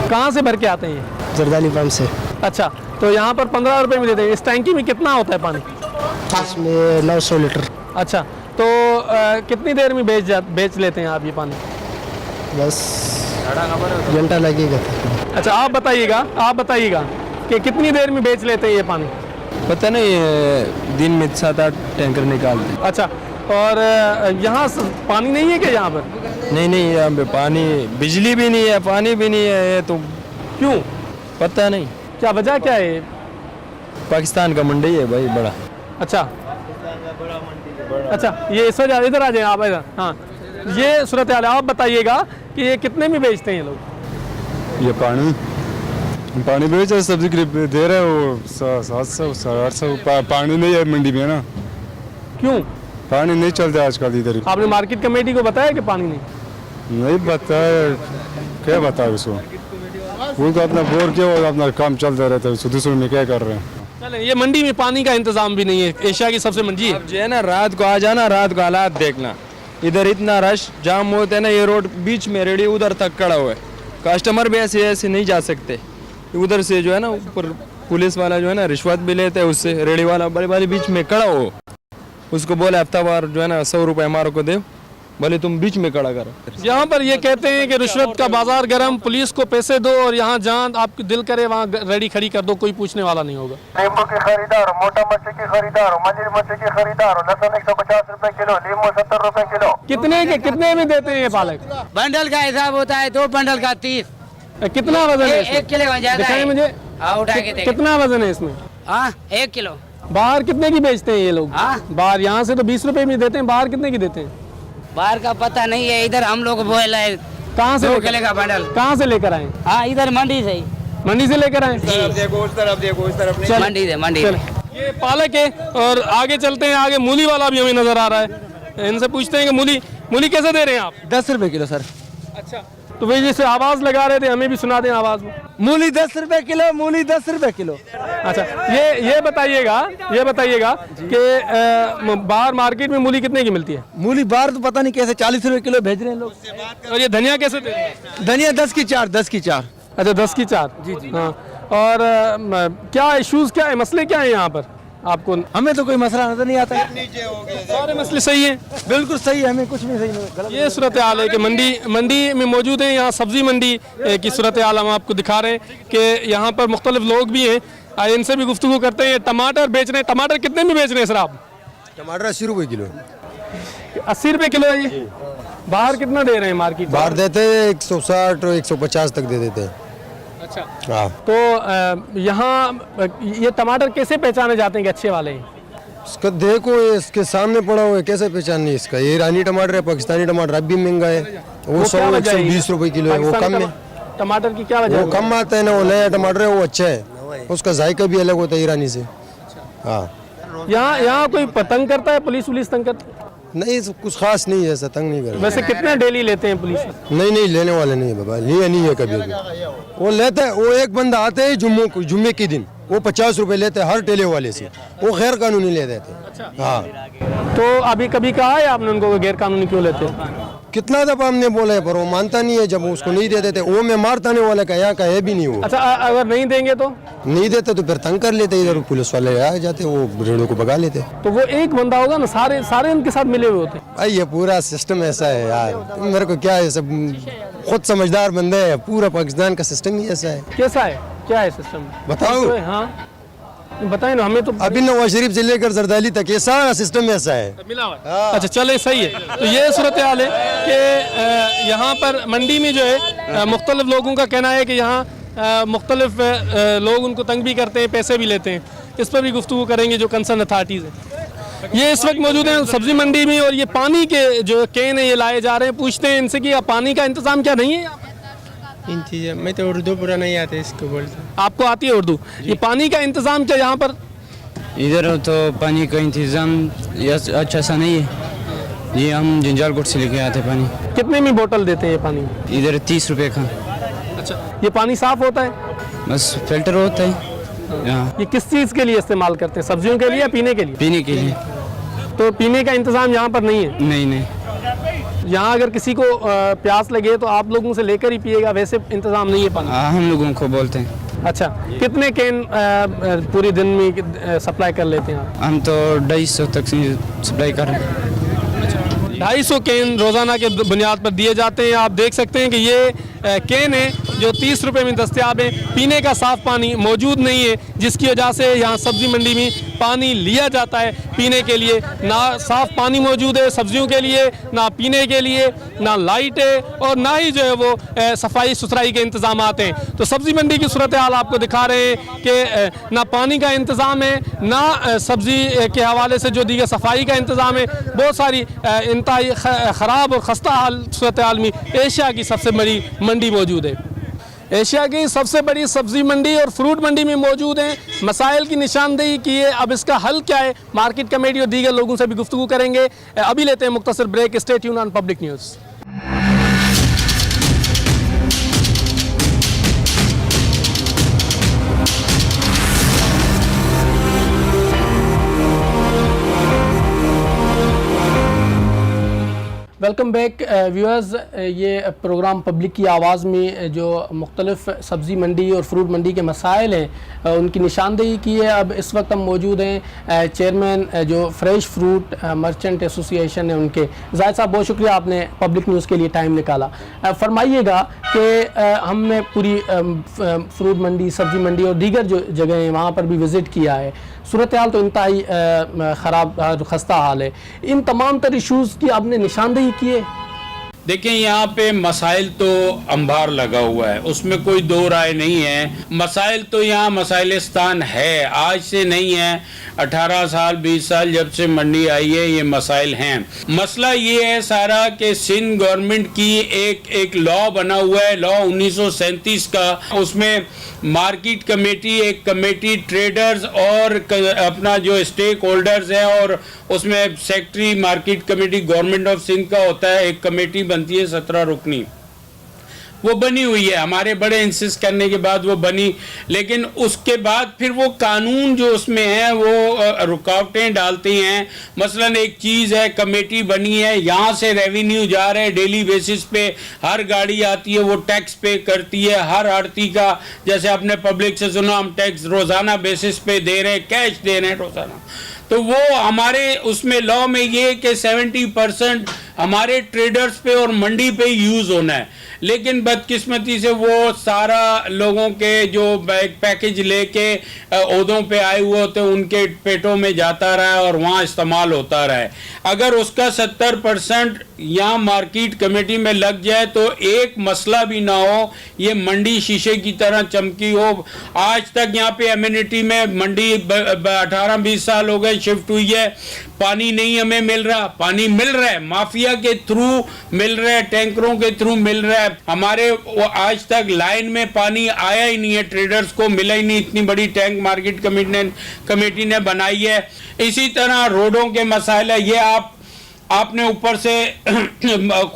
[SPEAKER 1] कहाँ से भर के आते हैं ये?
[SPEAKER 9] जरदाली पंप से।
[SPEAKER 1] अच्छा, तो यहाँ पर 15 रुपये में देते हैं। इस टैंकी में कितना होता है पानी?
[SPEAKER 9] इसमें 900 लीटर।
[SPEAKER 1] अच्छा, तो कितनी देर में बेच लेते हैं आप ये पानी?
[SPEAKER 9] बस घंटा लगेगा।
[SPEAKER 1] अच्छा, आप बताइएगा कि कितनी देर में बेच लेते हैं ये पानी?
[SPEAKER 4] पता नहीं, दिन में 7-8 टैंकर निकालते हैं।
[SPEAKER 1] अच्छा, और यहाँ पानी नहीं है क्या यहाँ पर?
[SPEAKER 4] नहीं, यहाँ पे पानी, बिजली भी नहीं है, पानी भी नहीं है। ये तो
[SPEAKER 1] क्यों?
[SPEAKER 4] पता नहीं,
[SPEAKER 1] क्या वजह क्या है?
[SPEAKER 4] पाकिस्तान का मंडी है भाई बड़ा।
[SPEAKER 1] अच्छा, ये इस वजह, इधर आ जाए आप इधर। हाँ, ये सूरत हाल है। आप बताइएगा कि ये कितने में बेचते हैं ये लोग?
[SPEAKER 5] ये पानी बेच रहे, सब्जी दे रहे हो 700-800। पानी नहीं है मंडी में ना।
[SPEAKER 1] क्यों?
[SPEAKER 5] पानी नहीं चलता आजकल इधर।
[SPEAKER 1] आपने मार्केट कमेटी को बताया कि पानी
[SPEAKER 5] नहीं बताया, क्या बताया उसको? वो तो अपना बोर किया और अपना काम चलता रहता है, दूसरों में क्या कर रहे हैं।
[SPEAKER 1] चलें, ये मंडी में पानी का इंतजाम भी नहीं है, एशिया की सबसे मंडी है।
[SPEAKER 4] जो है ना, रात को आ जाना, रात को हालात देखना, इधर इतना रश जाम होते हैं ना, ये रोड बीच में रेडी उधर तक खड़ा हुआ है। कस्टमर भी ऐसे नहीं जा सकते। उधर से जो है ना, ऊपर पुलिस वाला जो है ना रिश्वत भी लेते हैं उससे। रेडी वाला बड़े वाले बीच में खड़ा हो, उसको बोले हफ्तावार जो है ना 100 रुपये हमारे को दे, भले तुम बीच में खड़ा करो।
[SPEAKER 1] यहाँ पर ये कहते हैं कि रिश्वत का बाजार गर्म, पुलिस को पैसे दो और यहाँ जहाँ आपकी दिल करे वहाँ रेडी खड़ी कर दो, कोई पूछने वाला नहीं होगा।
[SPEAKER 12] नींबू की खरीदार, मोटा मच्छी की खरीदार, मंजिल मच्छी की खरीदार, लहसुन 150 रुपए किलो, नींबू 70 रुपए किलो।
[SPEAKER 1] कितने में देते हैं ये पालक?
[SPEAKER 13] बंडल का हिसाब होता है, 2 बंडल का 30।
[SPEAKER 1] कितना वजन है?
[SPEAKER 13] 1 किलो हो जाता है।
[SPEAKER 1] मुझे
[SPEAKER 13] उठा के देखिए।
[SPEAKER 1] कितना वजन है इसमें?
[SPEAKER 13] 1 किलो।
[SPEAKER 1] बाहर कितने की बेचते हैं ये लोग? बाहर यहाँ से तो 20 रुपए में देते हैं, बाहर कितने की देते हैं?
[SPEAKER 13] बाहर का पता नहीं है, इधर हम लोग बोला है।
[SPEAKER 1] कहाँ से
[SPEAKER 13] का बंडल?
[SPEAKER 1] कहाँ से लेकर आए?
[SPEAKER 13] इधर मंडी से।
[SPEAKER 1] मंडी से लेकर आए?
[SPEAKER 13] देखो उस तरफ मंडी से।
[SPEAKER 1] ये पालक है और आगे चलते हैं। आगे मूली वाला भी हमें नजर आ रहा है। इनसे पूछते हैं कि मूली कैसे दे रहे हैं आप?
[SPEAKER 9] 10 रुपये किलो सर।
[SPEAKER 1] अच्छा, तो भाई जैसे आवाज लगा रहे थे, हमें भी सुना दें आवाज में।
[SPEAKER 9] मूली 10 रुपये किलो, मूली 10 रुपये किलो।
[SPEAKER 1] अच्छा, ये बताइएगा कि बाहर मार्केट में मूली कितने की मिलती है?
[SPEAKER 9] मूली बाहर तो पता नहीं कैसे 40 रुपये किलो भेज रहे हैं लोग।
[SPEAKER 1] और ये धनिया कैसे दे रहे हैं?
[SPEAKER 9] धनिया 10 की 4।
[SPEAKER 1] अच्छा, 10 की 4। जी। हाँ, और क्या इश्यूज, क्या है, मसले क्या है यहाँ पर आपको?
[SPEAKER 9] हमें तो कोई मसला नजर नहीं आता।
[SPEAKER 1] सारे मसले सही हैं?
[SPEAKER 9] बिल्कुल सही है, हमें कुछ भी सही नहीं।
[SPEAKER 1] ये सूरत हाल है कि मंडी में मौजूद है। यहाँ सब्जी मंडी की सूरत हाल हम आपको दिखा रहे हैं कि यहाँ पर मुख्तलिफ लोग भी हैं। इनसे भी गुफ्तगू करते हैं। टमाटर बेच रहे हैं। टमाटर कितने में बेच रहे हैं सर आप?
[SPEAKER 5] टमाटर 80 रुपये किलो।
[SPEAKER 1] 80 रुपये किलो है ये। बाहर कितना दे रहे हैं मार्केट?
[SPEAKER 5] बाहर देते हैं 160 और 150 तक दे देते हैं।
[SPEAKER 1] अच्छा,
[SPEAKER 5] हाँ।
[SPEAKER 1] तो यहाँ ये टमाटर कैसे पहचाने जाते हैं कि अच्छे वाले हैं?
[SPEAKER 5] इसका देखो, इसके सामने पड़ा हुआ है, कैसे पहचाननी है इसका? ये ईरानी टमाटर है, पाकिस्तानी टमाटर अब भी महंगा है। वो 100-120 रुपए किलो है। वो कम है।
[SPEAKER 1] टमाटर की क्या वजह?
[SPEAKER 5] वो कम आता है ना, वो नया टमाटर है, वो अच्छा है, उसका जायका भी अलग होता है ईरानी से। हाँ,
[SPEAKER 1] यहाँ कोई तंग करता है? पुलिस तंग करती है?
[SPEAKER 5] नहीं, कुछ खास नहीं है, ऐसा तंग नहीं कर।
[SPEAKER 1] वैसे कितने डेली लेते हैं पुलिस?
[SPEAKER 5] नहीं, लेने वाले नहीं है बाबा, लिए नहीं है कभी भी। वो लेते है, वो एक बंदा आते है जुम्मे के दिन, वो 50 रुपए लेते हैं हर ठेले वाले से। वो गैर कानूनी ले देते हैं।
[SPEAKER 1] अच्छा।
[SPEAKER 5] हाँ,
[SPEAKER 1] तो अभी कभी कहा है आपने उनको गैर कानूनी क्यों लेते हैं?
[SPEAKER 5] कितना दफा हमने बोला है, पर वो मानता नहीं है। जब उसको नहीं दे देते, वो मैं मारताने वाला का यहाँ का है भी नहीं। वो
[SPEAKER 1] अच्छा, अगर नहीं देंगे तो
[SPEAKER 5] नहीं देते तो फिर तंग कर लेते, इधर पुलिस वाले आ जाते, वो रेड़ों को भगा लेते।
[SPEAKER 1] तो वो एक बंदा होगा ना, सारे उनके साथ मिले हुए होते?
[SPEAKER 5] भाई ये पूरा सिस्टम ऐसा है यार, मेरे को क्या है, सब खुद समझदार बंदे हैं। पूरा पाकिस्तान का सिस्टम ही ऐसा है।
[SPEAKER 1] कैसा है, क्या है सिस्टम?
[SPEAKER 5] बताओ।
[SPEAKER 1] हाँ, बताए ना हमें तो।
[SPEAKER 5] अभी नवाज शरीफ से लेकर जरदारी तक ये सारा सिस्टम ऐसा है।
[SPEAKER 1] मिला हुआ। अच्छा, चले, सही है। तो ये सूरत हाल है कि यहाँ पर मंडी में जो है मुख्तलिफ लोगों का कहना है कि यहाँ मुख्तलिफ लोग उनको तंग भी करते हैं, पैसे भी लेते हैं। इस पर भी गुफ्तगू करेंगे जो कंसर्न अथॉरिटीज़ हैं। ये इस वक्त मौजूद हैं सब्जी मंडी में और ये पानी के जो कैन है ये लाए जा रहे हैं। पूछते हैं इनसे कि पानी का इंतज़ाम क्या नहीं है?
[SPEAKER 4] इन चीज़ें मैं तो उर्दू पूरा नहीं आते, इसको बोलते।
[SPEAKER 1] आपको आती है उर्दू? ये पानी का इंतज़ाम क्या यहाँ पर?
[SPEAKER 4] इधर तो पानी का इंतज़ाम अच्छा सा नहीं है। ये हम जंजालकोट से लेके आते पानी।
[SPEAKER 1] कितने में बोतल देते हैं ये पानी?
[SPEAKER 4] इधर 30 रुपये का।
[SPEAKER 1] अच्छा, ये पानी साफ़ होता है?
[SPEAKER 4] बस फिल्टर होता है।
[SPEAKER 1] ये किस चीज़ के लिए इस्तेमाल करते हैं? सब्जियों के लिए या पीने के लिए?
[SPEAKER 4] पीने के लिए।
[SPEAKER 1] तो पीने का इंतज़ाम यहाँ पर नहीं है?
[SPEAKER 4] नहीं।
[SPEAKER 1] यहाँ अगर किसी को प्यास लगे तो आप लोगों से लेकर ही पिएगा, वैसे इंतज़ाम नहीं है पानी?
[SPEAKER 4] हम लोगों को बोलते हैं।
[SPEAKER 1] अच्छा, कितने कैन पूरे दिन में सप्लाई कर लेते हैं आप?
[SPEAKER 4] हम तो 250 तक सप्लाई कर रहे हैं।
[SPEAKER 1] 250 कैन रोज़ाना के बुनियाद पर दिए जाते हैं। आप देख सकते हैं कि ये कैन है जो 30 रुपए में दस्तयाब है। पीने का साफ़ पानी मौजूद नहीं है, जिसकी वजह से यहाँ सब्ज़ी मंडी में पानी लिया जाता है पीने के लिए। ना साफ़ पानी मौजूद है सब्जियों के लिए, ना पीने के लिए, ना लाइट है और ना ही जो है वो सफाई सुथराई के इंतज़ाम हैं। तो सब्ज़ी मंडी की सूरत हाल आपको दिखा रहे हैं कि ना पानी का इंतज़ाम है, ना सब्ज़ी के हवाले से जो दीगर सफाई का इंतज़ाम है। बहुत सारी इंतहाई ख़राब और खस्ता हाल सूरत हाल में एशिया की सबसे बड़ी मंडी मौजूद है। एशिया की सबसे बड़ी सब्ज़ी मंडी और फ्रूट मंडी में मौजूद हैं। मसाइल की निशानदेही की है, अब इसका हल क्या है, मार्केट कमेटी और दीगर लोगों से भी गुफ्तगू करेंगे। अभी लेते हैं मुख्तसर break. Stay tune on public news. Welcome back viewers. ये प्रोग्राम पब्लिक की आवाज़ में जो मुख्तलिफ़ सब्ज़ी मंडी और फ्रूट मंडी के मसाइल हैं उनकी निशानदेही की है। अब इस वक्त हम मौजूद हैं चेयरमैन जो फ्रेश फ्रूट मर्चेंट एसोसिएशन है उनके। जाहिद साहब, बहुत शुक्रिया आपने पब्लिक न्यूज़ के लिए टाइम निकाला। फरमाइएगा कि हमने पूरी फ्रूट मंडी, सब्ज़ी मंडी और दीगर जो जगह हैं वहाँ पर भी विज़िट किया है। सूरत हाल तो इंतहाई ख़राब खस्ता हाल है। इन तमाम तर इशूज़ की आपने निशानदेही की है?
[SPEAKER 14] देखिए, यहाँ पे मसाइल तो अंबार लगा हुआ है, उसमें कोई दो राय नहीं है। मसाइल तो यहाँ मसाइलिस्तान है, आज से नहीं है। 18 साल 20 साल जब से मंडी आई है ये मसाइल हैं। मसला ये है सारा कि सिंध गवर्नमेंट की एक लॉ बना हुआ है, लॉ 1937 का। उसमें मार्केट कमेटी, एक कमेटी ट्रेडर्स और अपना जो स्टेक होल्डर्स है, और उसमें secretary market committee government of Sindh का होता है। एक कमेटी बनती है 17 रुकनी, वो बनी हुई है। हमारे बड़े इंसिस्ट करने के बाद वो बनी, लेकिन उसके बाद फिर वो कानून जो उसमें है वो रुकावटें डालती हैं। मसलन एक चीज़ है, कमेटी बनी है, यहाँ से रेवेन्यू जा रहे हैं डेली बेसिस पे, हर गाड़ी आती है वो टैक्स पे करती है। हर आड़ती का, जैसे आपने पब्लिक से सुना, हम टैक्स रोज़ाना बेसिस पे दे रहे हैं, कैश दे रहे हैं रोज़ाना। तो वो हमारे उसमें लॉ में ये कि 70% हमारे ट्रेडर्स पे और मंडी पे यूज़ होना है। लेकिन बदकिस्मती से वो सारा लोगों के जो पैकेज लेके ओहदों पे आए हुए होते हैं उनके पेटों में जाता रहा है और वहाँ इस्तेमाल होता रहा है। अगर उसका 70% यहाँ मार्केट कमेटी में लग जाए तो एक मसला भी ना हो, ये मंडी शीशे की तरह चमकी हो। आज तक यहाँ पे एम्यूनिटी में मंडी 18-20 साल हो गए शिफ्ट हुई है, पानी नहीं हमें मिल रहा। पानी मिल रहा है, माफिया के थ्रू मिल रहा है, टैंकरों के थ्रू मिल रहा है। हमारे आज तक लाइन में पानी आया ही नहीं है, ट्रेडर्स को मिला ही नहीं। इतनी बड़ी टैंक मार्केट कमेटी ने बनाई है। इसी तरह रोडों के मसाइल है, ये आपने ऊपर से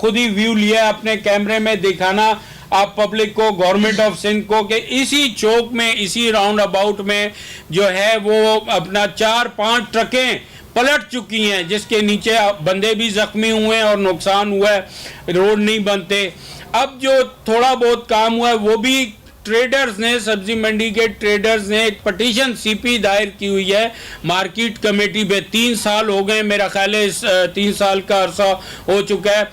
[SPEAKER 14] खुद ही व्यू लिया अपने कैमरे में दिखाना आप पब्लिक को, गवर्नमेंट ऑफ सिंध को, कि इसी चौक में, इसी राउंड अबाउट में जो है वो अपना 4-5 ट्रकें पलट चुकी हैं, जिसके नीचे बंदे भी जख्मी हुए हैं और नुकसान हुआ है, रोड नहीं बनते। अब जो थोड़ा बहुत काम हुआ है वो भी ट्रेडर्स ने, सब्जी मंडी के ट्रेडर्स ने एक पटिशन सीपी दायर की हुई है मार्केट कमेटी पे। 3 साल हो गए, मेरा ख्याल है 3 साल का अरसा हो चुका है।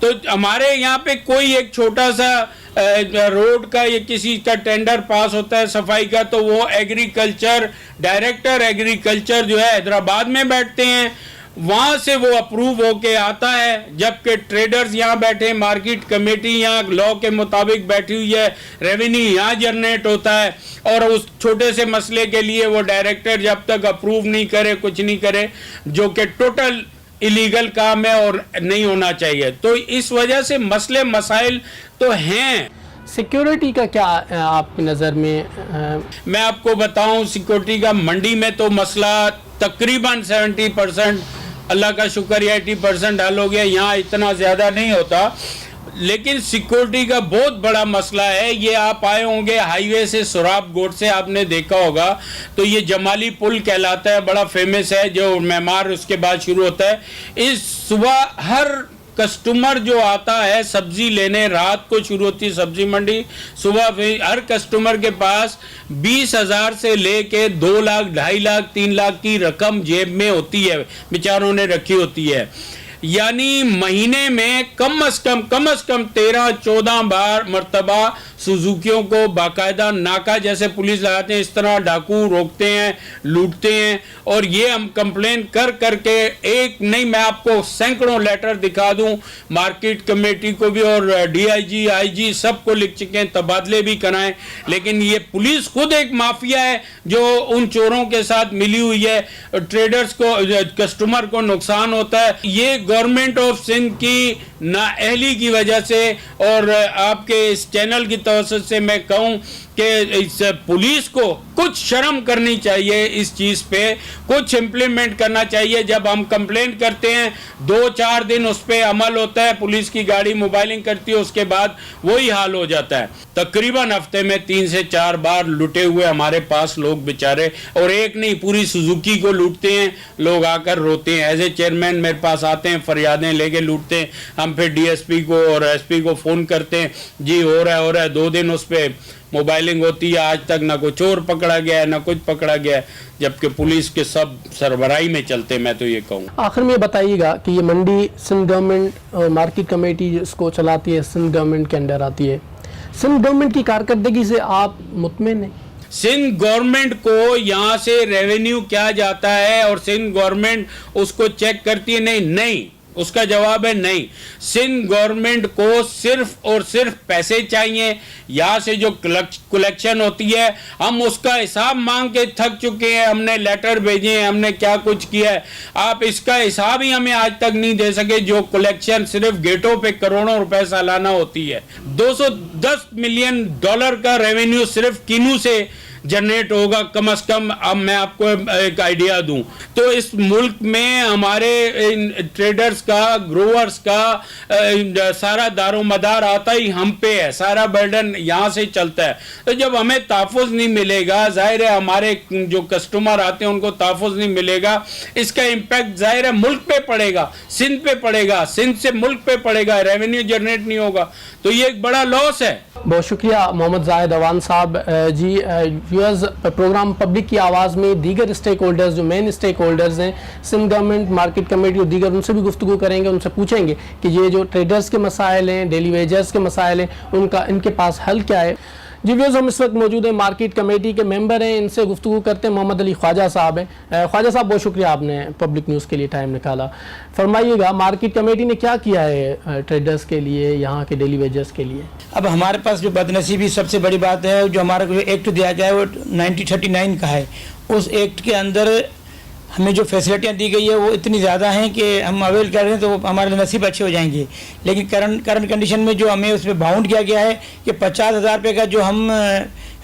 [SPEAKER 14] तो हमारे यहाँ पे कोई एक छोटा सा रोड का या किसी का टेंडर पास होता है सफाई का, तो वो एग्रीकल्चर डायरेक्टर एग्रीकल्चर जो है हैदराबाद में बैठते हैं, वहाँ से वो अप्रूव होके आता है। जबकि ट्रेडर्स यहाँ बैठे, मार्केट कमेटी यहाँ लॉ के मुताबिक बैठी हुई है, रेवेन्यू यहाँ जनरेट होता है, और उस छोटे से मसले के लिए वो डायरेक्टर जब तक अप्रूव नहीं करे, कुछ नहीं करे, जो कि टोटल इलीगल काम है और नहीं होना चाहिए। तो इस वजह से मसले मसाइल तो हैं।
[SPEAKER 1] सिक्योरिटी का क्या आपकी नज़र में?
[SPEAKER 14] मैं आपको बताऊं, सिक्योरिटी का मंडी में तो मसला तकरीबन 70%, अल्लाह का शुक्र 80% हल हो गया। यहाँ इतना ज़्यादा नहीं होता, लेकिन सिक्योरिटी का बहुत बड़ा मसला है। ये आप आए होंगे हाईवे से सुराब गोट से, आपने देखा होगा, तो ये जमाली पुल कहलाता है, बड़ा फेमस है, जो मेमार उसके बाद शुरू होता है। इस सुबह हर कस्टमर जो आता है सब्जी लेने, रात को शुरू होती है सब्जी मंडी, सुबह फिर हर कस्टमर के पास 20,000 से लेके 2 लाख, 2.5 लाख, 3 लाख की रकम जेब में होती है, बेचारों ने रखी होती है। यानी महीने में कम से कम 13-14 बार मर्तबा सुजुकियों को बाकायदा नाका जैसे पुलिस लगाते हैं, इस तरह डाकू रोकते हैं, लूटते हैं। और ये हम कंप्लेन कर करके एक नहीं, मैं आपको सैकड़ों लेटर दिखा दूं, मार्केट कमेटी को भी और DIG, IG सबको लिख चुके हैं, तबादले भी कराएं। लेकिन ये पुलिस खुद एक माफिया है जो उन चोरों के साथ मिली हुई है। ट्रेडर्स को, कस्टमर को नुकसान होता है। ये गवर्नमेंट ऑफ सिंध की नाअहली की वजह से और आपके इस चैनल की तवज्जो से मैं कहूं कि इस पुलिस को कुछ शर्म करनी चाहिए, इस चीज़ पे कुछ इम्प्लीमेंट करना चाहिए। जब हम कंप्लेंट करते हैं 2-4 दिन उस पर अमल होता है, पुलिस की गाड़ी मोबाइलिंग करती है, उसके बाद वही हाल हो जाता है। तकरीबन हफ्ते में 3 से 4 बार लुटे हुए हमारे पास लोग बेचारे, और एक नहीं पूरी सुजुकी को लूटते हैं। लोग आकर रोते हैं, एज ए चेयरमैन मेरे पास आते हैं, फरियादें लेके लूटते हैं। हम फिर DSP को और SP को फ़ोन करते हैं, जी हो रहा है। 2 दिन उस पर मोबाइलिंग होती है, आज तक ना कोई चोर पकड़ा गया है ना कुछ पकड़ा गया है, जबकि पुलिस के सब सरबराही में चलते। मैं तो ये कहूँ।
[SPEAKER 1] आखिर में बताइएगा कि ये मंडी सिंध गवर्नमेंट मार्केट कमेटी इसको चलाती है, सिंध गवर्नमेंट के अंडर आती है। सिंध गवर्नमेंट की कारकर्दगी से आप मुतमिन हैं?
[SPEAKER 14] सिंध गवर्नमेंट को यहाँ से रेवेन्यू क्या जाता है और सिंध गवर्नमेंट उसको चेक करती है? नहीं, उसका जवाब है नहीं। सिंध गवर्नमेंट को सिर्फ और सिर्फ पैसे चाहिए। यहाँ से जो कलेक्शन होती है हम उसका हिसाब मांग के थक चुके हैं, हमने लेटर भेजे हैं, हमने क्या कुछ किया है, आप इसका हिसाब ही हमें आज तक नहीं दे सके। जो कलेक्शन सिर्फ गेटों पे करोड़ों रुपए सालाना होती है, $210 मिलियन का रेवेन्यू सिर्फ किन्नू से जनरेट होगा कम से कम। अब मैं आपको एक आइडिया दूं तो इस मुल्क में हमारे ट्रेडर्स का, ग्रोवर्स का सारा दारोमदार आता ही हम पे है, सारा बर्डन यहाँ से चलता है। तो जब हमें तहफ़्फ़ुज़ नहीं मिलेगा, जाहिर है हमारे जो कस्टमर आते हैं उनको तहफ़्फ़ुज़ नहीं मिलेगा, इसका इम्पैक्ट जाहिर है मुल्क पे पड़ेगा, सिंध पे पड़ेगा, सिंध से मुल्क पे पड़ेगा, रेवेन्यू जनरेट नहीं होगा। तो ये एक बड़ा लॉस है।
[SPEAKER 1] बहुत शुक्रिया मोहम्मद जाहिद अवान साहब जी। व्यूअर्स, प्रोग्राम पब्लिक की आवाज़ में दीगर स्टेक होल्डर्स, जो मेन स्टेक होल्डर्स हैं, सिंध गवर्नमेंट, मार्केट कमेटी और दीगर, उनसे भी गुफ्तगू करेंगे, उनसे पूछेंगे कि ये जो ट्रेडर्स के मसाइल हैं, डेली वेजर्स के मसाइल हैं, उनका इनके पास हल क्या है। जी व्यूअर्स, हम इस वक्त मौजूद हैं, मार्केट कमेटी के मेंबर हैं, इनसे गुफ्तगू करते हैं। मोहम्मद अली ख्वाजा साहब हैं। ख्वाजा साहब, बहुत शुक्रिया आपने पब्लिक न्यूज़ के लिए टाइम निकाला। फरमाइएगा, मार्केट कमेटी ने क्या किया है ट्रेडर्स के लिए, यहाँ के डेली वेजर्स के लिए?
[SPEAKER 15] अब हमारे पास जो बदनसीबी सबसे बड़ी बात है, जो हमारा जो एक्ट दिया गया है वो 1939 का है। उस एक्ट के अंदर हमें जो फैसिलिटियाँ दी गई है वो इतनी ज़्यादा हैं कि हम अवेल कर रहे हैं तो हमारे नसीब अच्छे हो जाएंगे। लेकिन करंट कंडीशन में जो हमें उस पर बाउंड किया गया है कि 50,000 रुपये का जो हम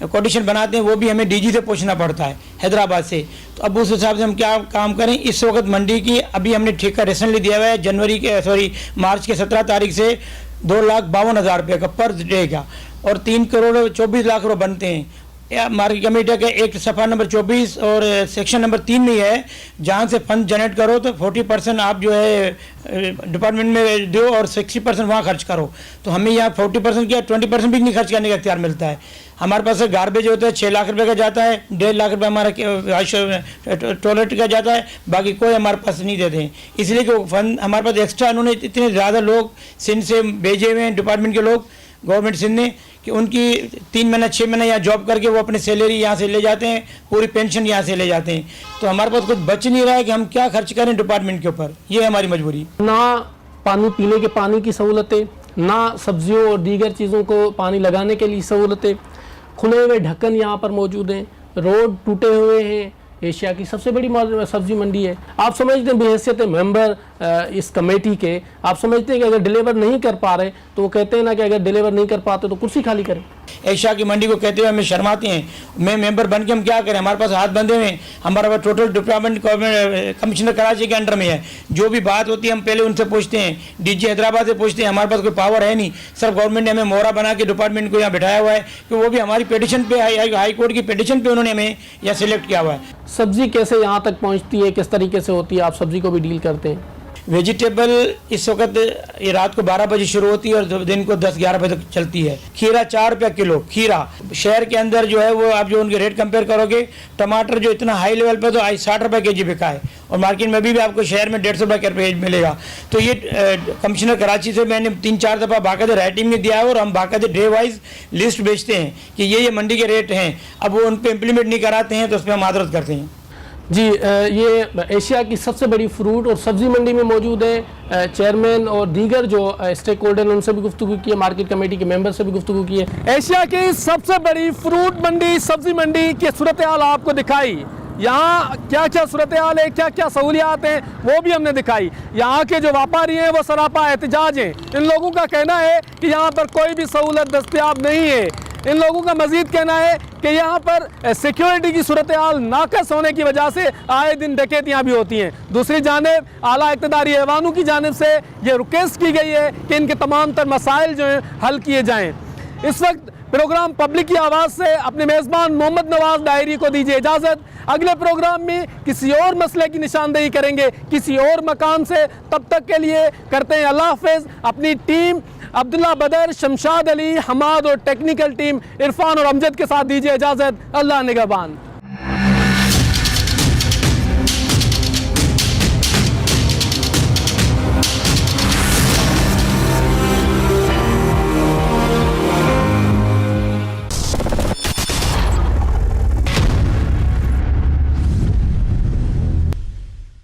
[SPEAKER 15] कोटेशन बनाते हैं वो भी हमें DG से पूछना पड़ता है, हैदराबाद से। तो अब उस हिसाब से हम क्या काम करें। इस वक्त मंडी की अभी हमने ठेका रिसेंटली दिया हुआ है, मार्च के 17 तारीख से 2,52,000 रुपये का पर डे का, और 3 करोड़ 24 लाख रुपये बनते हैं। मार्केट कमेटी का एक सफ़ा नंबर 24 और सेक्शन नंबर 3 में है, जहाँ से फंड जनरेट करो तो 40% आप जो है डिपार्टमेंट में दो और 60% वहाँ खर्च करो। तो हमें यहाँ 40% क्या 20% भी नहीं खर्च करने का इख्तियार मिलता है। हमारे पास गार्बेज होता है 6 लाख रुपए का जाता है, 1.5 लाख रुपए हमारा टॉयलेट का जाता है, बाकी कोई हमारे पास नहीं देते हैं। इसलिए कि फंड हमारे पास एक्स्ट्रा उन्होंने इतने ज़्यादा लोग सिंध से भेजे हुए हैं, डिपार्टमेंट के लोग, गवर्नमेंट सिंध ने, कि उनकी 3 महीना 6 महीना यहाँ जॉब करके वो अपनी सैलरी यहाँ से ले जाते हैं, पूरी पेंशन यहाँ से ले जाते हैं। तो हमारे पास कुछ बच नहीं रहा है कि हम क्या खर्च करें डिपार्टमेंट के ऊपर। ये हमारी मजबूरी।
[SPEAKER 1] ना पानी पीने के पानी की सहूलतें, ना सब्जियों और दीगर चीज़ों को पानी लगाने के लिए सहूलतें, खुले हुए ढक्कन यहाँ पर मौजूद हैं, रोड टूटे हुए हैं। एशिया की सबसे बड़ी सब्जी मंडी है। आप समझते हैं बहैसियत मेंबर इस कमेटी के, आप समझते हैं कि अगर डिलीवर नहीं कर पा रहे तो वो कहते हैं ना कि अगर डिलीवर नहीं कर पाते तो कुर्सी खाली करें।
[SPEAKER 15] एशिया की मंडी को कहते हुए हमें शर्माते हैं। मैं मेंबर बन के हम क्या करें, हमारे पास हाथ बंधे हुए हैं। हमारा पास टोटल डिपार्टमेंट कमिश्नर कराची के अंडर में है। जो भी बात होती है हम पहले उनसे पूछते हैं, DG हैदराबाद से पूछते हैं। हमारे पास कोई पावर है नहीं, सिर्फ गवर्नमेंट ने हमें मोहरा बना के डिपार्टमेंट को यहाँ बिठाया हुआ है कि वो भी हमारी पिटीशन पे, हाई कोर्ट की पिटीशन पे उन्होंने हमें यहाँ सिलेक्ट किया हुआ है।
[SPEAKER 1] सब्जी कैसे यहाँ तक पहुँचती है, किस तरीके से होती है, आप सब्जी को भी डील करते हैं?
[SPEAKER 15] वेजिटेबल इस वक्त ये रात को 12 बजे शुरू होती है और दिन को 10-11 बजे तक चलती है। खीरा 4 रुपया किलो। खीरा शहर के अंदर जो है वो आप जो उनके रेट कंपेयर करोगे, टमाटर जो इतना हाई लेवल पे तो आज 60 रुपये के जी बिका है और मार्केट में भी आपको शहर में 150 रुपये के मिलेगा। तो ये कमिश्नर कराची से मैंने 3-4 दफ़ा बाकायदा राइटिंग में दिया है और हम बाकायदा डे वाइज लिस्ट भेजते हैं कि ये मंडी के रेट हैं। अब वो उन पर इम्प्लीमेंट नहीं कराते हैं तो उस पर हम आदरत करते हैं।
[SPEAKER 1] जी, ये एशिया की सबसे बड़ी फ्रूट और सब्ज़ी मंडी में मौजूद है चेयरमैन और दीगर जो स्टेक होल्डर हैं उनसे भी गुफ्तगू की है, मार्केट कमेटी के मेंबर से भी गुफ्तगू की है। एशिया की सबसे बड़ी फ्रूट मंडी, सब्ज़ी मंडी की सूरत हाल आपको दिखाई। यहाँ क्या क्या सूरत हाल है, क्या क्या सहूलियात हैं, वो भी हमने दिखाई। यहाँ के जो व्यापारी हैं वो सरापा एहतजाज हैं। इन लोगों का कहना है कि यहाँ पर कोई भी सहूलत दस्तयाब नहीं है। इन लोगों का मजीद कहना है कि यहाँ पर सिक्योरिटी की सूरत हाल नाकस होने की वजह से आए दिन डकैतियाँ भी होती हैं। दूसरी जानिब आला इक़्तिदारी ऐवानों की जानिब से ये रिक्वेस्ट की गई है कि इनके तमाम तर मसाइल जो हैं हल किए जाएँ। इस वक्त प्रोग्राम पब्लिक की आवाज़ से अपने मेज़बान मोहम्मद नवाज़ डायरी को दीजिए इजाज़त। अगले प्रोग्राम में किसी और मसले की निशानदेही करेंगे किसी और मकाम से। तब तक के लिए करते हैं अल्लाह हाफ़िज़। अपनी टीम अब्दुल्ला बदर, शमशाद अली, हमाद और टेक्निकल टीम इरफान और अमजद के साथ दीजिए इजाज़त। अल्लाह निगहबान।